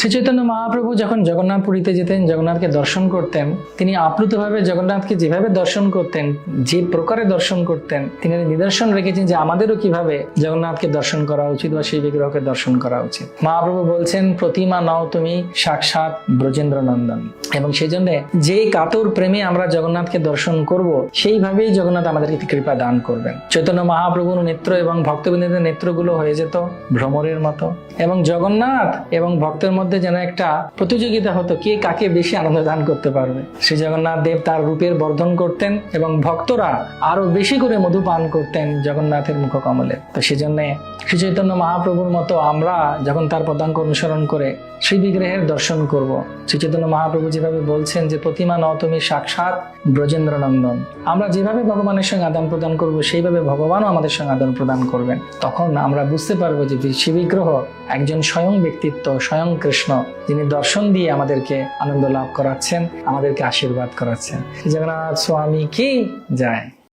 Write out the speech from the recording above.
শ্রী চৈতন্য মহাপ্রভু যখন জগন্নাথপুরীতে যেতেন, জগন্নাথকে দর্শন করতেন, তিনি আপ্লুতভাবে জগন্নাথকে যেভাবে দর্শন করতেন, যে প্রকারে দর্শন করতেন, তিনি নিদর্শন রেখেছেন যে আমাদেরও কিভাবে জগন্নাথকে দর্শন করা উচিত বা সেই বিগ্রহকে দর্শন করা উচিত। মহাপ্রভু বলছেন, প্রতিমা নও তুমি সাক্ষাৎ ব্রজেন্দ্র নন্দন। এবং সেই জন্য যে কাতর প্রেমে আমরা জগন্নাথকে দর্শন করব, সেইভাবেই জগন্নাথ আমাদেরকে কৃপা দান করবেন। চৈতন্য মহাপ্রভুর নেত্র এবং ভক্তবৃন্দের নেত্রগুলো হয়ে যেত ভ্রমরের মতো, এবং জগন্নাথ এবং ভক্তের মধ্যে যেন একটা প্রতিযোগিতা হতো, কে কাকে বেশি আনন্দ দান করতে পারবে। শ্রী জগন্নাথ দেব তার রূপের বর্ধন করতেন এবং ভক্তরা আরো বেশি করে মধু পান করতেন জগন্নাথের মুখ কমলে। তো সেজন্য শ্রী চৈতন্য মহাপ্রভুর মতো আমরা যখন তার পদাঙ্ক অনুসরণ করে শ্রী বিগ্রহের দর্শন করব, শ্রী চৈতন্য মহাপ্রভু যেভাবে বলছেন যে প্রতিমা নও তুমি সাক্ষাৎ ব্রজেন্দ্র নন্দন, আমরা যেভাবে ভগবানের সঙ্গে আদান প্রদান করব, সেইভাবে ভগবানও আমাদের সঙ্গে আদান প্রদান করবেন। তখন আমরা বুঝতে পারবো যে শ্রী বিগ্রহ একজন স্বয়ং ব্যক্তিত্ব, স্বয়ং কৃষ্ণ, যিনি দর্শন দিয়ে আমাদেরকে আনন্দ লাভ করাচ্ছেন, আমাদেরকে আশীর্বাদ করাচ্ছেন। জগন্নাথ স্বামী কি জয়।